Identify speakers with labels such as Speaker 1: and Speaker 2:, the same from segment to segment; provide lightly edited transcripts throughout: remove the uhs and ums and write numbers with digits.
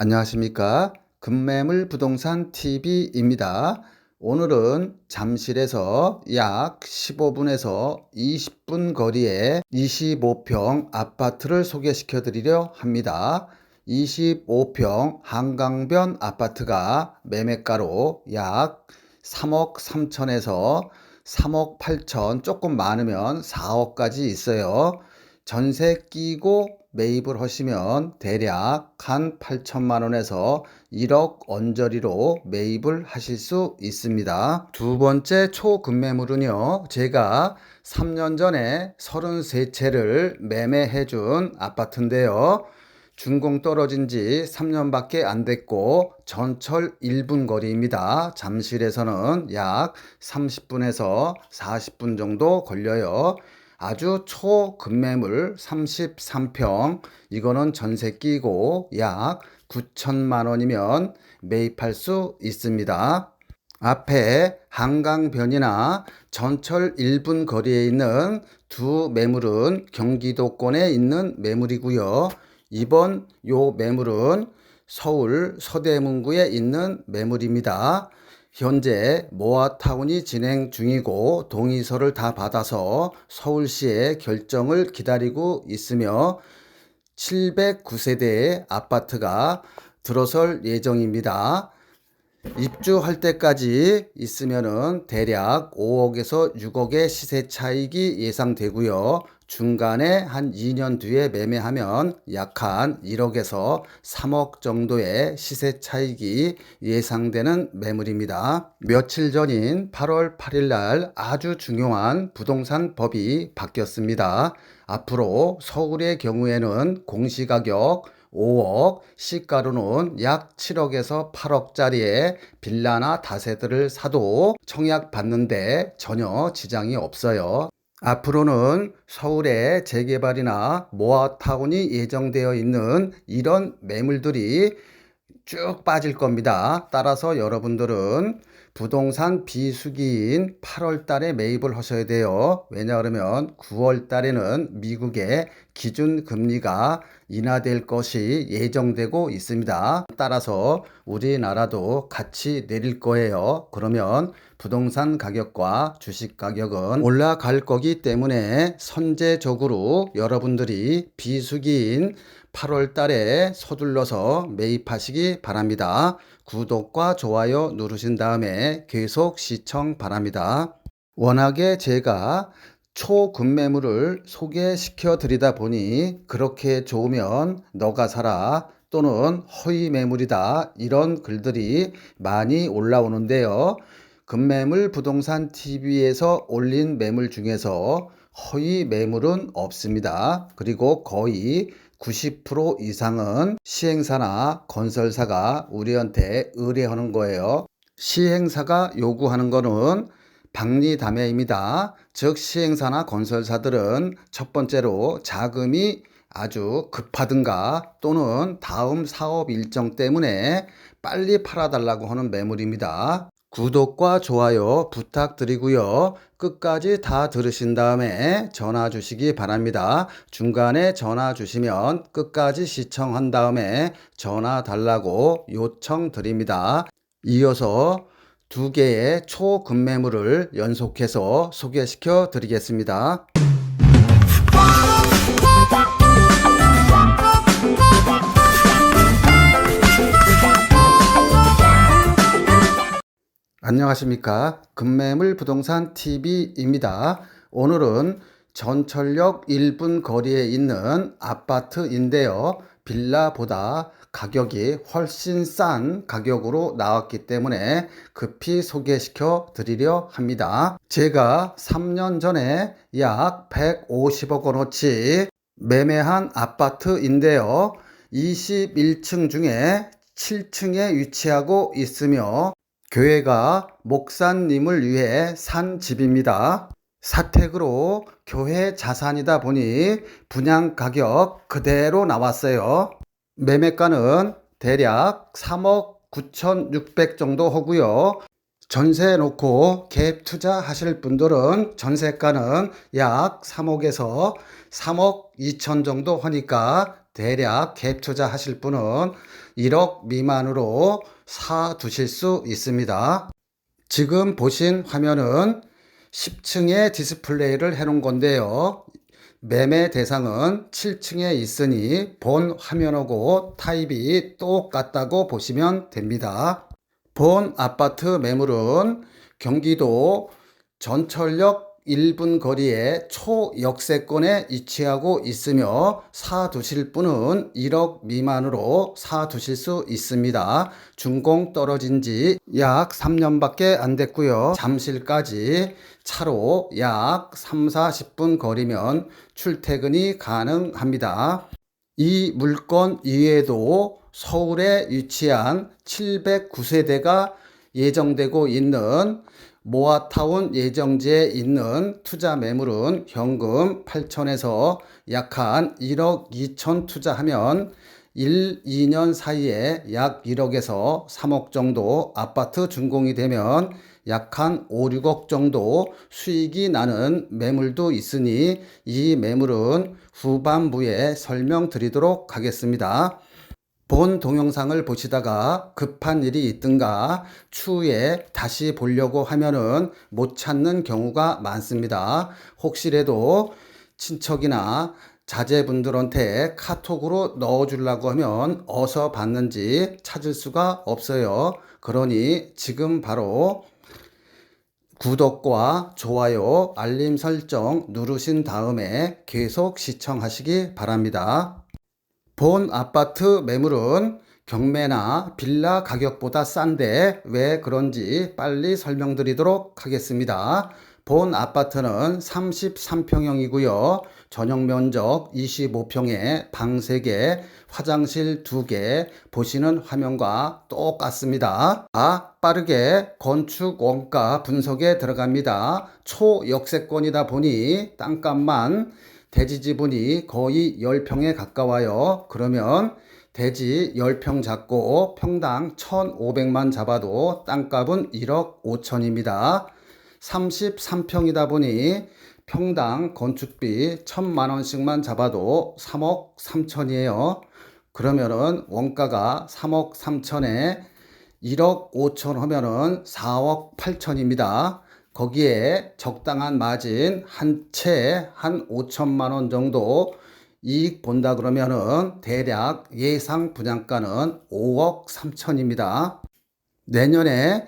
Speaker 1: 안녕하십니까. 급매물 부동산 TV입니다. 오늘은 잠실에서 약 15분에서 20분 거리에 25평 아파트를 소개시켜 드리려 합니다. 25평 한강변 아파트가 매매가로 약 3억 3천에서 3억 8천, 조금 많으면 4억까지 있어요. 전세 끼고 매입을 하시면 대략 한 8천만 원에서 1억 언저리로 매입을 하실 수 있습니다. 두 번째 초급매물은요, 제가 3년 전에 33채를 매매해 준 아파트인데요. 준공 떨어진 지 3년밖에 안 됐고 전철 1분 거리입니다. 잠실에서는 약 30분에서 40분 정도 걸려요. 아주 초급매물 33평, 이거는 전세 끼고 약 9천만 원이면 매입할 수 있습니다. 앞에 한강변이나 전철 1분 거리에 있는 두 매물은 경기도권에 있는 매물이고요. 이번 요 매물은 서울 서대문구에 있는 매물입니다. 현재 모아타운이 진행 중이고 동의서를 다 받아서 서울시의 결정을 기다리고 있으며 709세대의 아파트가 들어설 예정입니다. 입주할 때까지 있으면은 대략 5억에서 6억의 시세 차익이 예상되고요. 중간에 한 2년 뒤에 매매하면 약 한 1억에서 3억 정도의 시세 차익이 예상되는 매물입니다. 며칠 전인 8월 8일 날 아주 중요한 부동산 법이 바뀌었습니다. 앞으로 서울의 경우에는 공시가격 5억, 시가로는 약 7억에서 8억짜리의 빌라나 다세대를 사도 청약 받는데 전혀 지장이 없어요. 앞으로는 서울의 재개발이나 모아타운이 예정되어 있는 이런 매물들이 쭉 빠질 겁니다. 따라서 여러분들은 부동산 비수기인 8월 달에 매입을 하셔야 돼요. 왜냐 그러면 9월 달에는 미국의 기준 금리가 인하될 것이 예정되고 있습니다. 따라서 우리나라도 같이 내릴 거예요. 그러면 부동산 가격과 주식 가격은 올라갈 거기 때문에 선제적으로 여러분들이 비수기인 8월 달에 서둘러서 매입하시기 바랍니다. 구독과 좋아요 누르신 다음에 계속 시청 바랍니다. 워낙에 제가 초급매물을 소개시켜 드리다 보니 그렇게 좋으면 너가 사라 또는 허위 매물이다 이런 글들이 많이 올라오는데요. 급매물 부동산 TV에서 올린 매물 중에서 허위 매물은 없습니다. 그리고 거의 90% 이상은 시행사나 건설사가 우리한테 의뢰하는 거예요. 시행사가 요구하는 거는 박리담회입니다. 즉 시행사나 건설사들은 첫 번째로 자금이 아주 급하든가 또는 다음 사업 일정 때문에 빨리 팔아달라고 하는 매물입니다. 구독과 좋아요 부탁드리고요. 끝까지 다 들으신 다음에 전화 주시기 바랍니다. 중간에 전화 주시면 끝까지 시청한 다음에 전화 달라고 요청드립니다. 이어서 두 개의 초급매물을 연속해서 소개시켜 드리겠습니다. 안녕하십니까. 급매물 부동산 TV입니다. 오늘은 전철역 1분 거리에 있는 아파트인데요. 빌라보다 가격이 훨씬 싼 가격으로 나왔기 때문에 급히 소개시켜 드리려 합니다. 제가 3년 전에 약 150억 원어치 매매한 아파트인데요. 21층 중에 7층에 위치하고 있으며 교회가 목사님을 위해 산 집입니다. 사택으로 교회 자산이다 보니 분양 가격 그대로 나왔어요. 매매가는 대략 3억 9,600 정도 하고요. 전세 놓고 갭 투자하실 분들은 전세가는 약 3억에서 3억 2천 정도 하니까 대략 갭 투자하실 분은 1억 미만으로 사 두실 수 있습니다. 지금 보신 화면은 10층에 디스플레이를 해 놓은 건데요. 매매 대상은 7층에 있으니 본 화면하고 타입이 똑같다고 보시면 됩니다. 본 아파트 매물은 경기도 전철역 1분 거리에 초역세권에 위치하고 있으며 사 두실 분은 1억 미만으로 사 두실 수 있습니다. 준공 떨어진 지 약 3년밖에 안 됐고요. 잠실까지 차로 약 3, 40분 거리면 출퇴근이 가능합니다. 이 물건 이외에도 서울에 위치한 709세대가 예정되고 있는 모아타운 예정지에 있는 투자 매물은 현금 8천에서 약 한 1억 2천 투자하면 1, 2년 사이에 약 1억에서 3억 정도 아파트 준공이 되면 약 한 5, 6억 정도 수익이 나는 매물도 있으니 이 매물은 후반부에 설명드리도록 하겠습니다. 본 동영상을 보시다가 급한 일이 있든가 추후에 다시 보려고 하면은 못 찾는 경우가 많습니다. 혹시라도 친척이나 자제분들한테 카톡으로 넣어주려고 하면 어디서 봤는지 찾을 수가 없어요. 그러니 지금 바로 구독과 좋아요, 알림 설정 누르신 다음에 계속 시청하시기 바랍니다. 본 아파트 매물은 경매나 빌라 가격보다 싼데 왜 그런지 빨리 설명드리도록 하겠습니다. 본 아파트는 33평형이고요. 전용 면적 25평에 방 3개, 화장실 2개, 보시는 화면과 똑같습니다. 빠르게 건축 원가 분석에 들어갑니다. 초역세권이다 보니 땅값만 대지 지분이 거의 10평에 가까워요. 그러면 대지 10평 잡고 평당 1,500만 잡아도 땅값은 1억 5천입니다. 33평이다 보니 평당 건축비 1,000만 원씩만 잡아도 3억 3천이에요. 그러면은 원가가 3억 3천에 1억 5천 하면은 4억 8천입니다. 거기에 적당한 마진 한 채 한 5천만 원 정도 이익 본다 그러면은 대략 예상 분양가는 5억 3천입니다. 내년에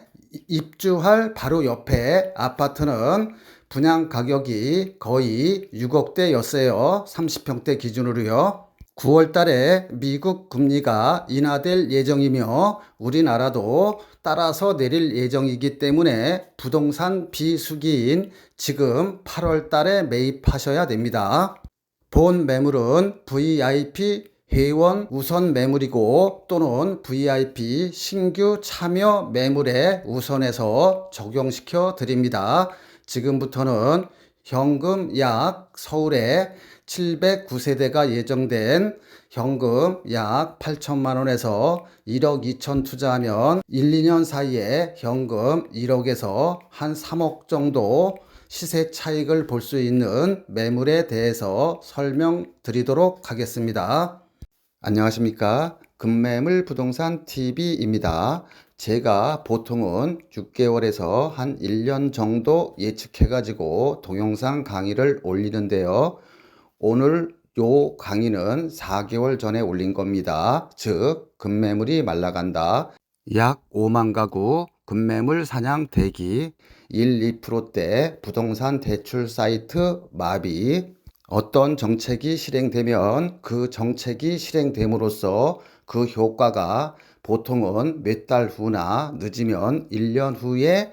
Speaker 1: 입주할 바로 옆에 아파트는 분양 가격이 거의 6억대였어요. 30평대 기준으로요. 9월 달에 미국 금리가 인하될 예정이며 우리나라도 따라서 내릴 예정이기 때문에 부동산 비수기인 지금 8월 달에 매입하셔야 됩니다. 본 매물은 VIP 회원 우선 매물이고 또는 VIP 신규 참여 매물에 우선해서 적용시켜 드립니다. 지금부터는 현금 약 서울에 709세대가 예정된 현금 약 8천만 원에서 1억 2천 투자하면 1, 2년 사이에 현금 1억에서 한 3억 정도 시세 차익을 볼 수 있는 매물에 대해서 설명드리도록 하겠습니다. 안녕하십니까. 금매물 부동산 TV입니다. 제가 보통은 6개월에서 한 1년 정도 예측해가지고 동영상 강의를 올리는데요. 오늘 요 강의는 4개월 전에 올린 겁니다. 즉, 급매물이 말라간다. 약 5만 가구 급매물 사냥 대기 1, 2%대 부동산 대출 사이트 마비. 어떤 정책이 실행되면 그 정책이 실행됨으로써 그 효과가 보통은 몇 달 후나 늦으면 1년 후에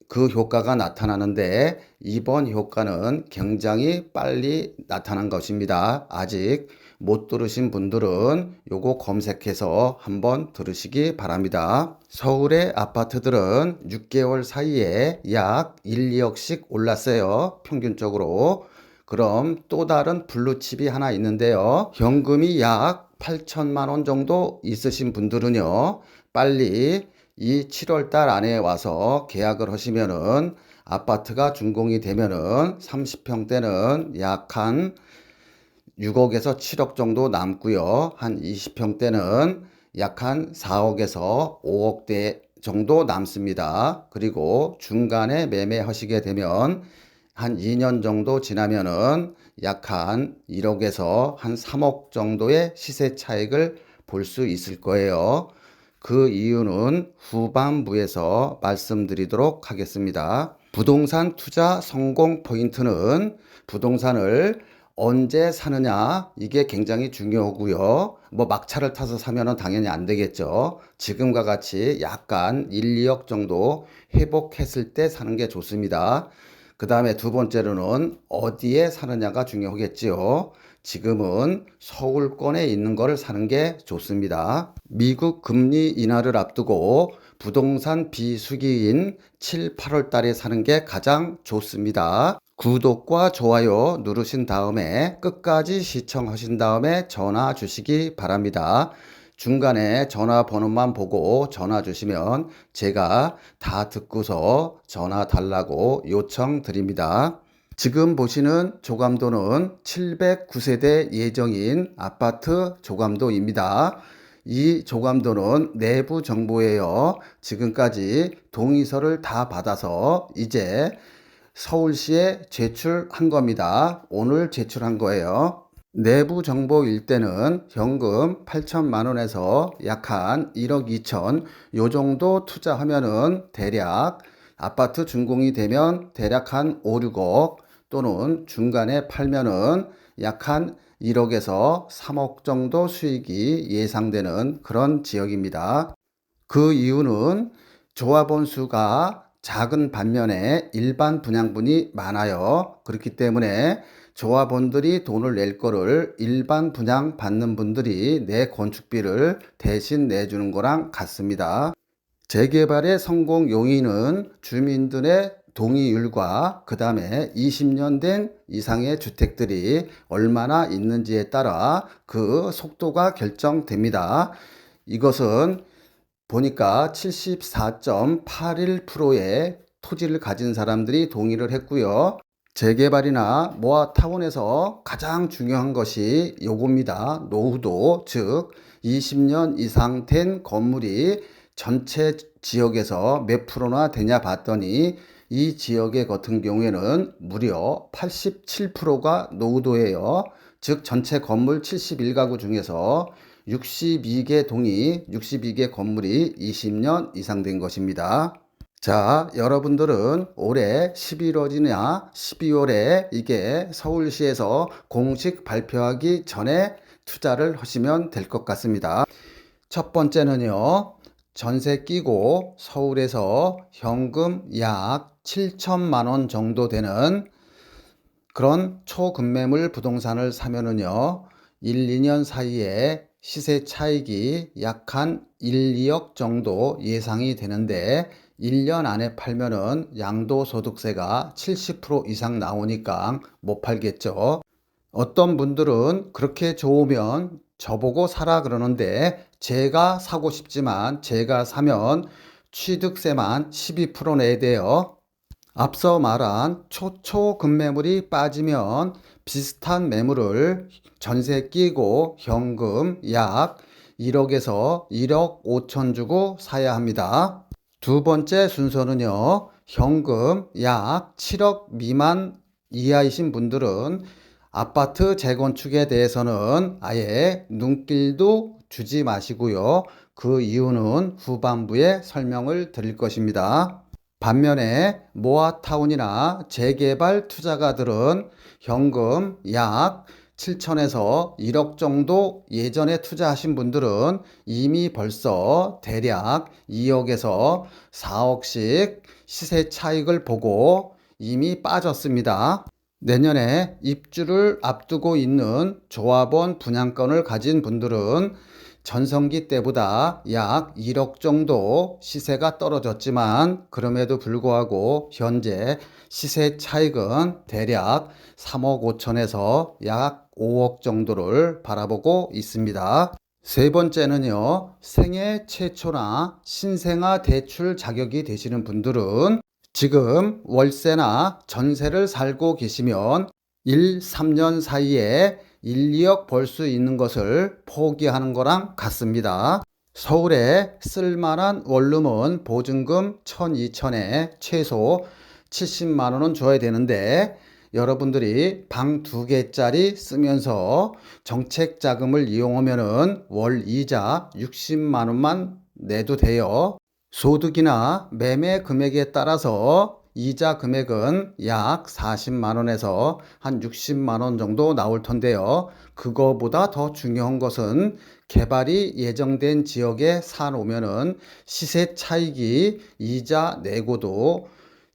Speaker 1: 그 효과가 나타나는데 이번 효과는 굉장히 빨리 나타난 것입니다. 아직 못 들으신 분들은 요거 검색해서 한번 들으시기 바랍니다. 서울의 아파트들은 6개월 사이에 약 1, 2억씩 올랐어요. 평균적으로. 그럼 또 다른 블루칩이 하나 있는데요. 현금이 약 8천만 원 정도 있으신 분들은요. 빨리 이 7월 달 안에 와서 계약을 하시면은 아파트가 준공이 되면은 30평대는 약 한 6억에서 7억 정도 남고요. 한 20평대는 약 한 4억에서 5억대 정도 남습니다. 그리고 중간에 매매하시게 되면 한 2년 정도 지나면은 약 한 1억에서 한 3억 정도의 시세 차익을 볼 수 있을 거예요. 그 이유는 후반부에서 말씀드리도록 하겠습니다. 부동산 투자 성공 포인트는 부동산을 언제 사느냐, 이게 굉장히 중요하고요. 뭐 막차를 타서 사면은 당연히 안 되겠죠. 지금과 같이 약간 1, 2억 정도 회복했을 때 사는 게 좋습니다. 그 다음에 두 번째로는 어디에 사느냐가 중요하겠지요. 지금은 서울권에 있는 거를 사는 게 좋습니다. 미국 금리 인하를 앞두고 부동산 비수기인 7, 8월 달에 사는 게 가장 좋습니다. 구독과 좋아요 누르신 다음에 끝까지 시청하신 다음에 전화 주시기 바랍니다. 중간에 전화번호만 보고 전화 주시면 제가 다 듣고서 전화 달라고 요청드립니다. 지금 보시는 조감도는 709세대 예정인 아파트 조감도입니다. 이 조감도는 내부 정보예요. 지금까지 동의서를 다 받아서 이제 서울시에 제출한 겁니다. 오늘 제출한 거예요. 내부 정보일 때는 현금 8천만 원에서 약 한 1억 2천 요 정도 투자하면은 대략 아파트 준공이 되면 대략 한 5, 6억 또는 중간에 팔면은 약 한 1억에서 3억 정도 수익이 예상되는 그런 지역입니다. 그 이유는 조합원 수가 작은 반면에 일반 분양분이 많아요. 그렇기 때문에 조합원들이 돈을 낼 거를 일반 분양 받는 분들이 내 건축비를 대신 내주는 거랑 같습니다. 재개발의 성공 요인은 주민들의 동의율과 그 다음에 20년 된 이상의 주택들이 얼마나 있는지에 따라 그 속도가 결정됩니다. 이것은 보니까 74.81%의 토지를 가진 사람들이 동의를 했고요. 재개발이나 모아타운에서 가장 중요한 것이 요겁니다. 노후도, 즉 20년 이상 된 건물이 전체 지역에서 몇 프로나 되냐 봤더니 이 지역의 같은 경우에는 무려 87%가 노후도예요. 즉 전체 건물 71가구 중에서 62개 동이 62개 건물이 20년 이상 된 것입니다. 자, 여러분들은 올해 11월이나 12월에 이게 서울시에서 공식 발표하기 전에 투자를 하시면 될 것 같습니다. 첫 번째는요, 전세 끼고 서울에서 현금 약 7천만 원 정도 되는 그런 초급매물 부동산을 사면은요, 1, 2년 사이에 시세 차익이 약 한 1, 2억 정도 예상이 되는데 1년 안에 팔면은 양도소득세가 70% 이상 나오니까 못 팔겠죠. 어떤 분들은 그렇게 좋으면 저보고 사라 그러는데 제가 사고 싶지만 제가 사면 취득세만 12% 내야 돼요. 앞서 말한 초초급매물이 빠지면 비슷한 매물을 전세 끼고 현금 약 1억에서 1억 5천 주고 사야 합니다. 두 번째 순서는요, 현금 약 7억 미만 이하이신 분들은 아파트 재건축에 대해서는 아예 눈길도 주지 마시고요. 그 이유는 후반부에 설명을 드릴 것입니다. 반면에 모아타운이나 재개발 투자가들은 현금 약 7천에서 1억 정도 예전에 투자하신 분들은 이미 벌써 대략 2억에서 4억씩 시세 차익을 보고 이미 빠졌습니다. 내년에 입주를 앞두고 있는 조합원 분양권을 가진 분들은 전성기 때보다 약 1억 정도 시세가 떨어졌지만 그럼에도 불구하고 현재 시세 차익은 대략 3억 5천에서 약 5억 정도를 바라보고 있습니다. 세 번째는요, 생애 최초나 신생아 대출 자격이 되시는 분들은 지금 월세나 전세를 살고 계시면 1, 3년 사이에 1, 2억 벌 수 있는 것을 포기하는 거랑 같습니다. 서울에 쓸만한 원룸은 보증금 1,000, 2,000에 최소 70만 원은 줘야 되는데 여러분들이 방 2개짜리 쓰면서 정책 자금을 이용하면은 월 이자 60만 원만 내도 돼요. 소득이나 매매 금액에 따라서 이자 금액은 약 40만 원에서 한 60만 원 정도 나올 텐데요. 그거보다 더 중요한 것은 개발이 예정된 지역에 사놓으면은 시세 차익이 이자 내고도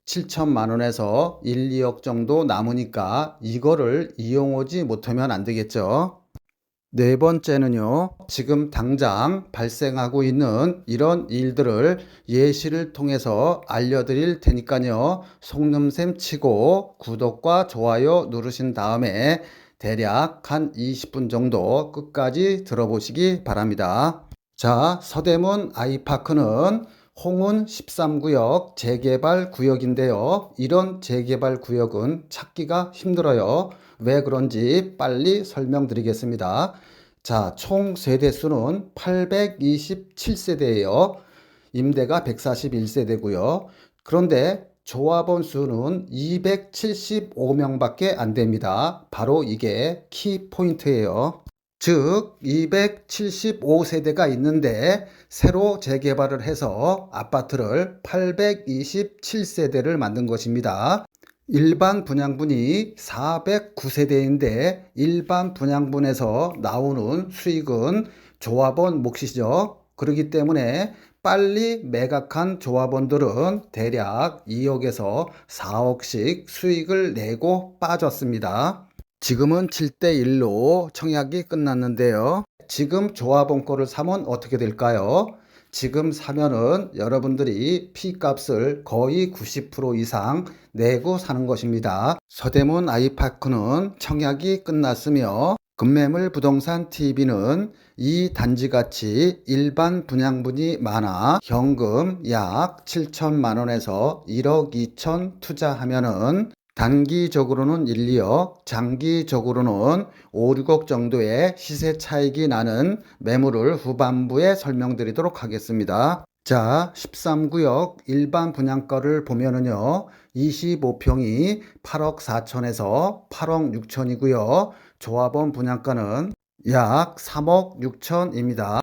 Speaker 1: 7천만 원에서 1, 2억 정도 남으니까 이거를 이용하지 못하면 안 되겠죠. 네 번째는요, 지금 당장 발생하고 있는 이런 일들을 예시를 통해서 알려드릴 테니까요, 속눈샘 치고 구독과 좋아요 누르신 다음에 대략 한 20분 정도 끝까지 들어보시기 바랍니다. 자, 서대문 아이파크는 홍은 13구역 재개발 구역인데요. 이런 재개발 구역은 찾기가 힘들어요. 왜 그런지 빨리 설명드리겠습니다. 자, 총 세대수는 827세대예요. 임대가 141세대고요. 그런데 조합원 수는 275명밖에 안 됩니다. 바로 이게 키포인트예요. 즉 275세대가 있는데 새로 재개발을 해서 아파트를 827세대를 만든 것입니다. 일반 분양분이 409세대인데 일반 분양분에서 나오는 수익은 조합원 몫이죠. 그렇기 때문에 빨리 매각한 조합원들은 대략 2억에서 4억씩 수익을 내고 빠졌습니다. 지금은 7대1로 청약이 끝났는데요. 지금 조합원 거를 사면 어떻게 될까요? 지금 사면은 여러분들이 피값을 거의 90% 이상 내고 사는 것입니다. 서대문 아이파크는 청약이 끝났으며 금매물 부동산 TV는 이 단지같이 일반 분양분이 많아 현금 약 7천만 원에서 1억 2천 투자하면은 단기적으로는 1, 2억, 장기적으로는 5, 6억 정도의 시세 차익이 나는 매물을 후반부에 설명드리도록 하겠습니다. 자, 13구역 일반 분양가를 보면은요, 25평이 8억 4천에서 8억 6천이고요. 조합원 분양가는 약 3억 6천입니다.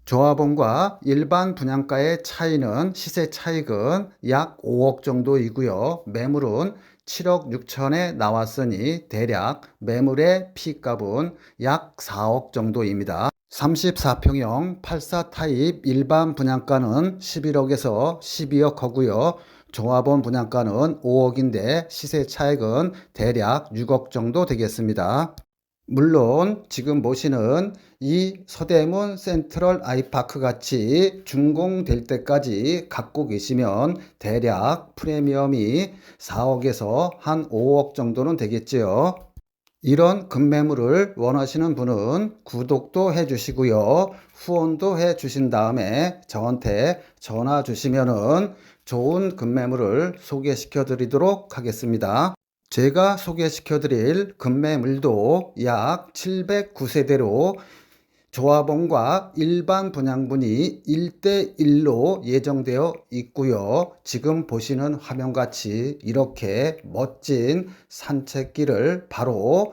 Speaker 1: 조합원과 일반 분양가의 차이는 시세 차익은 약 5억 정도이고요. 매물은 7억 6천에 나왔으니 대략 매물의 피값은 약 4억 정도입니다. 34평형 84 타입 일반 분양가는 11억에서 12억 하고요. 조합원 분양가는 5억인데 시세 차익은 대략 6억 정도 되겠습니다. 물론 지금 보시는 이 서대문 센트럴 아이파크 같이 준공될 때까지 갖고 계시면 대략 프리미엄이 4억에서 한 5억 정도는 되겠지요. 이런 급매물을 원하시는 분은 구독도 해주시고요. 후원도 해주신 다음에 저한테 전화 주시면은 좋은 급매물을 소개시켜 드리도록 하겠습니다. 제가 소개시켜 드릴 급매물도 약 709세대로 조합원과 일반 분양분이 1대1로 예정되어 있고요. 지금 보시는 화면같이 이렇게 멋진 산책길을 바로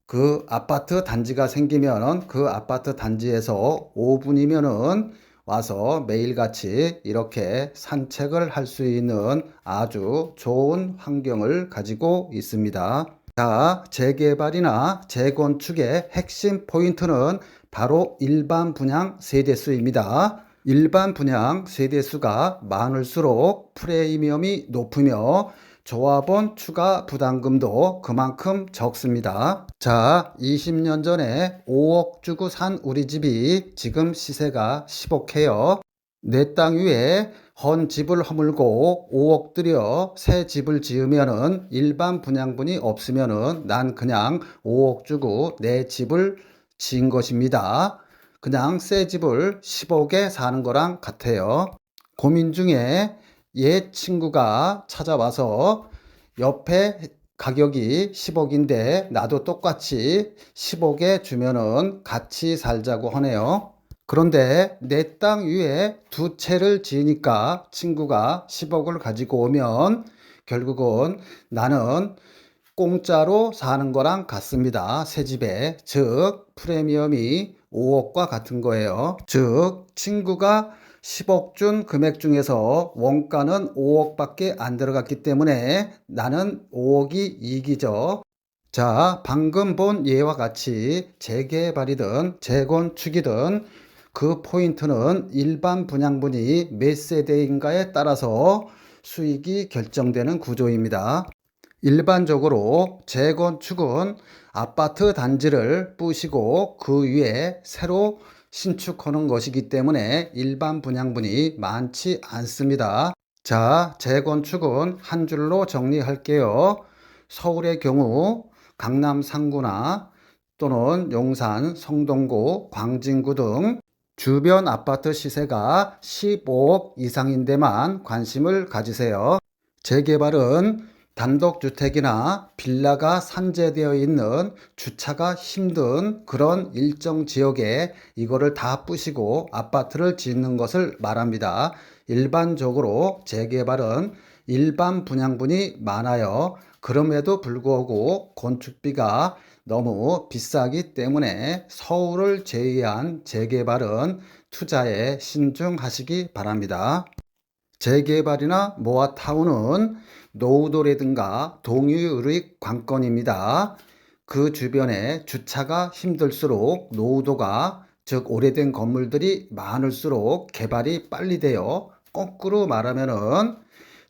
Speaker 1: 그 아파트 단지가 생기면 그 아파트 단지에서 5분이면은 와서 매일같이 이렇게 산책을 할 수 있는 아주 좋은 환경을 가지고 있습니다. 자, 재개발이나 재건축의 핵심 포인트는 바로 일반 분양 세대수입니다. 일반 분양 세대수가 많을수록 프리미엄이 높으며 조합원 추가 부담금도 그만큼 적습니다. 자, 20년 전에 5억 주고 산 우리 집이 지금 시세가 10억해요. 내 땅 위에 헌 집을 허물고 5억 들여 새 집을 지으면은 일반 분양분이 없으면은 난 그냥 5억 주고 내 집을 지은 것입니다. 그냥 새 집을 10억에 사는 거랑 같아요. 고민 중에 옛 친구가 찾아와서 옆에 가격이 10억인데 나도 똑같이 10억에 주면은 같이 살자고 하네요. 그런데 내 땅 위에 두 채를 지으니까 친구가 10억을 가지고 오면 결국은 나는 공짜로 사는 거랑 같습니다. 새 집에. 즉, 프리미엄이 5억과 같은 거예요. 즉, 친구가 10억 준 금액 중에서 원가는 5억밖에 안 들어갔기 때문에 나는 5억이 이익이죠. 자, 방금 본 예와 같이 재개발이든 재건축이든 그 포인트는 일반 분양분이 몇 세대인가에 따라서 수익이 결정되는 구조입니다. 일반적으로 재건축은 아파트 단지를 부시고 그 위에 새로 신축하는 것이기 때문에 일반 분양분이 많지 않습니다. 자, 재건축은 한 줄로 정리할게요. 서울의 경우 강남 상구나 또는 용산, 성동구, 광진구 등 주변 아파트 시세가 15억 이상인 데만 관심을 가지세요. 재개발은 단독주택이나 빌라가 산재되어 있는 주차가 힘든 그런 일정 지역에 이거를 다 부시고 아파트를 짓는 것을 말합니다. 일반적으로 재개발은 일반 분양분이 많아요. 그럼에도 불구하고 건축비가 너무 비싸기 때문에 서울을 제외한 재개발은 투자에 신중하시기 바랍니다. 재개발이나 모아타운은 노후도라든가 동유의 관건입니다. 그 주변에 주차가 힘들수록 노후도가, 즉 오래된 건물들이 많을수록 개발이 빨리 돼요. 거꾸로 말하면은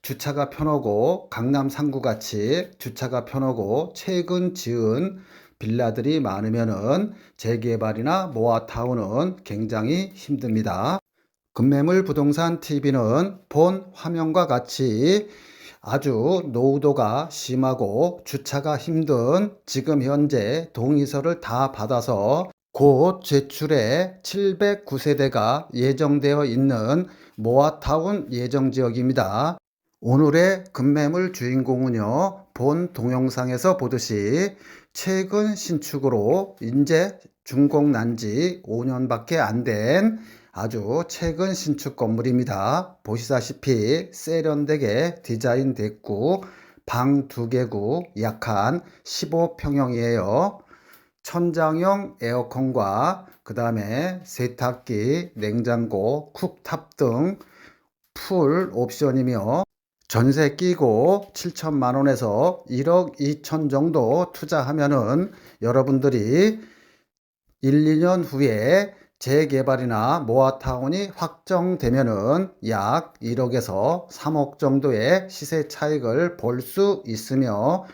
Speaker 1: 주차가 편하고 강남 상구 같이 주차가 편하고 최근 지은 빌라들이 많으면은 재개발이나 모아타운은 굉장히 힘듭니다. 금매물 부동산 TV는 본 화면과 같이 아주 노후도가 심하고 주차가 힘든 지금 현재 동의서를 다 받아서 곧 제출에 709세대가 예정되어 있는 모아타운 예정지역입니다. 오늘의 금매물 주인공은요, 본 동영상에서 보듯이 최근 신축으로 이제 준공 난지 5년밖에 안 된 아주 최근 신축 건물입니다. 보시다시피 세련되게 디자인됐고 방 2개구 약 한 15평형이에요. 천장형 에어컨과 그 다음에 세탁기, 냉장고, 쿡탑 등 풀 옵션이며 전세 끼고 7천만 원에서 1억 2천 정도 투자하면은 여러분들이 1, 2년 후에 재개발이나 모아타운이 확정되면은 약 1억에서 3억 정도의 시세 차익을 볼 수 있으며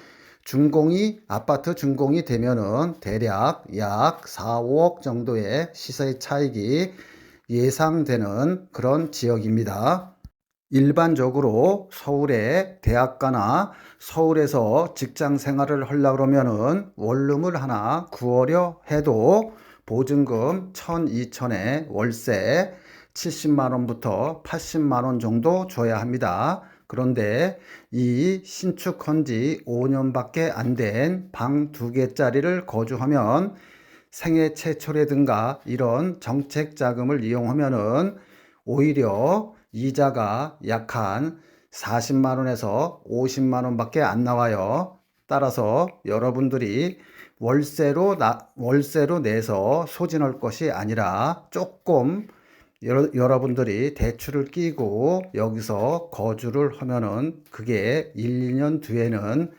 Speaker 1: 아파트 준공이 되면은 대략 약 4, 5억 정도의 시세 차익이 예상되는 그런 지역입니다. 일반적으로 서울의 대학가나 서울에서 직장 생활을 하려고 그러면은 원룸을 하나 구하려 해도 보증금 1,000, 2,000에 월세 70만 원부터 80만 원 정도 줘야 합니다. 그런데 이 신축한 지 5년밖에 안 된 방 2개짜리를 거주하면 생애 최초라든가 이런 정책 자금을 이용하면은 오히려 이자가 약 한 40만 원에서 50만 원밖에 안 나와요. 따라서 여러분들이 월세로 내서 소진할 것이 아니라 조금 여러분들이 대출을 끼고 여기서 거주를 하면은 그게 1, 2년 뒤에는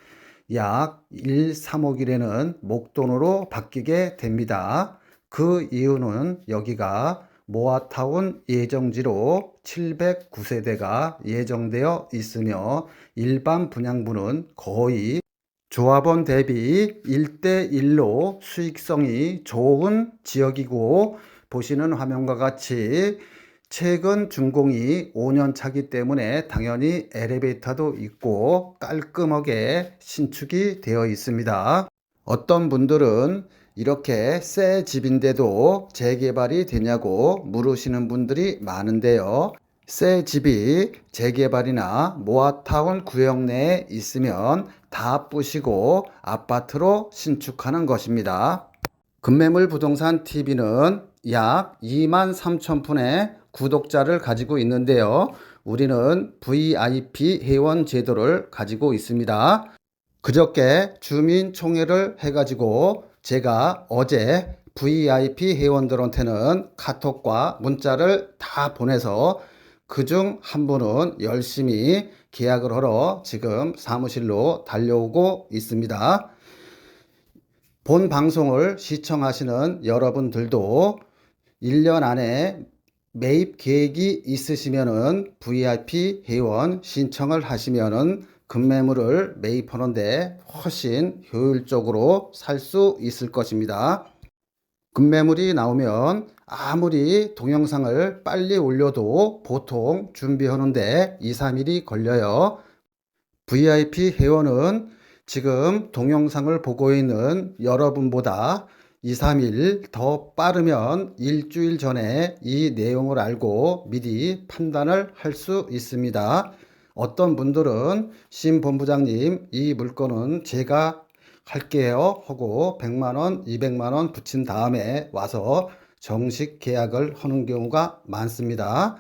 Speaker 1: 약 1, 3억이라는 목돈으로 바뀌게 됩니다. 그 이유는 여기가 모아타운 예정지로 709세대가 예정되어 있으며 일반 분양분은 거의 조합원 대비 1대1로 수익성이 좋은 지역이고 보시는 화면과 같이 최근 준공이 5년 차기 때문에 당연히 엘리베이터도 있고 깔끔하게 신축이 되어 있습니다. 어떤 분들은 이렇게 새 집인데도 재개발이 되냐고 물으시는 분들이 많은데요. 새 집이 재개발이나 모아타운 구역 내에 있으면 다 부시고 아파트로 신축하는 것입니다. 금매물 부동산 TV는 약 23,000분의 구독자를 가지고 있는데요. 우리는 VIP 회원 제도를 가지고 있습니다. 그저께 주민총회를 해가지고 제가 어제 VIP 회원들한테는 카톡과 문자를 다 보내서 그중 한 분은 열심히 계약을 하러 지금 사무실로 달려오고 있습니다. 본 방송을 시청하시는 여러분들도 1년 안에 매입 계획이 있으시면은 VIP 회원 신청을 하시면은 금매물을 매입하는데 훨씬 효율적으로 살 수 있을 것입니다. 금매물이 나오면 아무리 동영상을 빨리 올려도 보통 준비하는데 2, 3일이 걸려요. VIP 회원은 지금 동영상을 보고 있는 여러분보다 2, 3일 더 빠르면 일주일 전에 이 내용을 알고 미리 판단을 할 수 있습니다. 어떤 분들은 심 본부장님 이 물건은 제가 할게요 하고 100만원, 200만원 붙인 다음에 와서 정식 계약을 하는 경우가 많습니다.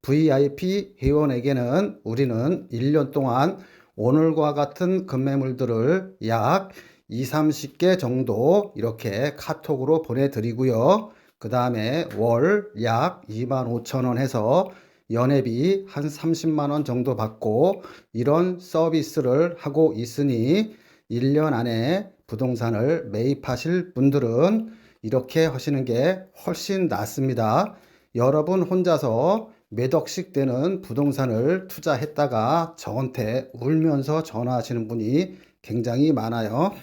Speaker 1: VIP 회원에게는 우리는 1년 동안 오늘과 같은 금매물들을 약 20, 30개 정도 이렇게 카톡으로 보내드리고요. 그 다음에 월 약 25,000원 해서 연회비 한 30만원 정도 받고 이런 서비스를 하고 있으니 1년 안에 부동산을 매입하실 분들은 이렇게 하시는 게 훨씬 낫습니다. 여러분 혼자서 몇 억씩 되는 부동산을 투자했다가 저한테 울면서 전화하시는 분이 굉장히 많아요.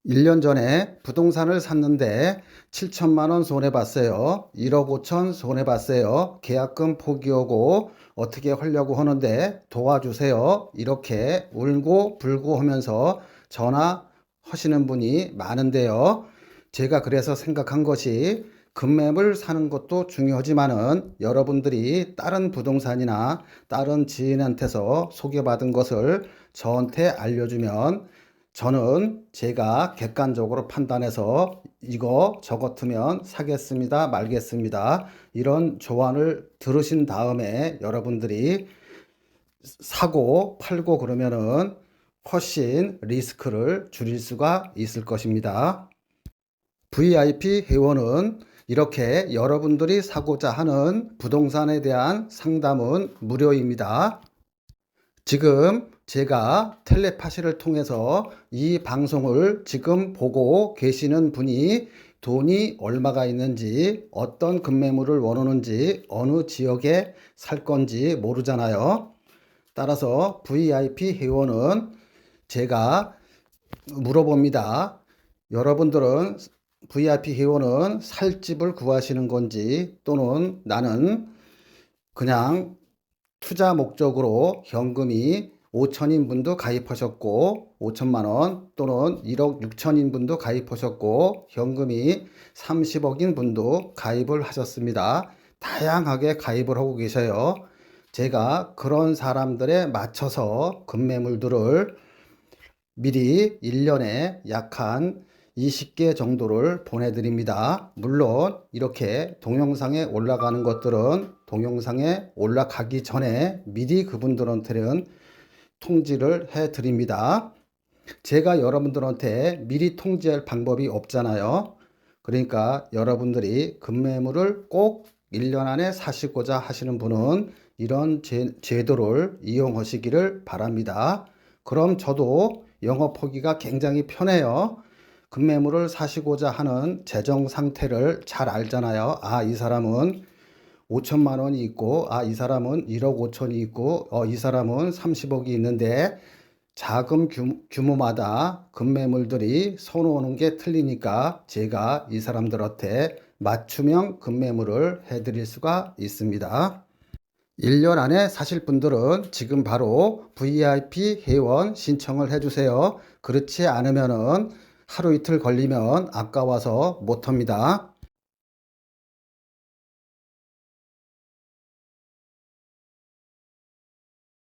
Speaker 1: 1년 전에 부동산을 샀는데 7천만 원 손해봤어요. 1억 5천 손해봤어요. 계약금 포기하고 어떻게 하려고 하는데 도와주세요. 이렇게 울고 불고 하면서 전화하시는 분이 많은데요. 제가 그래서 생각한 것이 금매물 사는 것도 중요하지만은 여러분들이 다른 부동산이나 다른 지인한테서 소개받은 것을 저한테 알려주면 저는 제가 객관적으로 판단해서 이거 저 같으면 사겠습니다, 말겠습니다. 이런 조언을 들으신 다음에 여러분들이 사고 팔고 그러면은 훨씬 리스크를 줄일 수가 있을 것입니다. VIP 회원은 이렇게 여러분들이 사고자 하는 부동산에 대한 상담은 무료입니다. 지금 제가 텔레파시를 통해서 이 방송을 지금 보고 계시는 분이 돈이 얼마가 있는지, 어떤 금매물을 원하는지, 어느 지역에 살 건지 모르잖아요. 따라서 VIP 회원은 제가 물어봅니다. 여러분들은 VIP 회원은 살 집을 구하시는 건지 또는 나는 그냥 투자 목적으로 현금이 5천인 분도 가입하셨고 5천만 원 또는 1억 6천인 분도 가입하셨고 현금이 30억인 분도 가입을 하셨습니다. 다양하게 가입을 하고 계셔요. 제가 그런 사람들에 맞춰서 금매물들을 미리 1년에 약 한 20개 정도를 보내드립니다. 물론 이렇게 동영상에 올라가는 것들은 동영상에 올라가기 전에 미리 그분들한테는 통지를 해드립니다. 제가 여러분들한테 미리 통지할 방법이 없잖아요. 그러니까 여러분들이 금매물을 꼭 1년 안에 사시고자 하시는 분은 이런 제도를 이용하시기를 바랍니다. 그럼 저도 영업하기가 굉장히 편해요. 금매물을 사시고자 하는 재정 상태를 잘 알잖아요. 아, 이 사람은 5천만 원이 있고, 아, 이 사람은 1억 5천이 있고, 이 사람은 30억이 있는데 자금 규모마다 금매물들이 선호하는 게 틀리니까 제가 이 사람들한테 맞춤형 금매물을 해드릴 수가 있습니다. 1년 안에 사실 분들은 지금 바로 VIP 회원 신청을 해주세요. 그렇지 않으면은 하루 이틀 걸리면 아까워서 못합니다.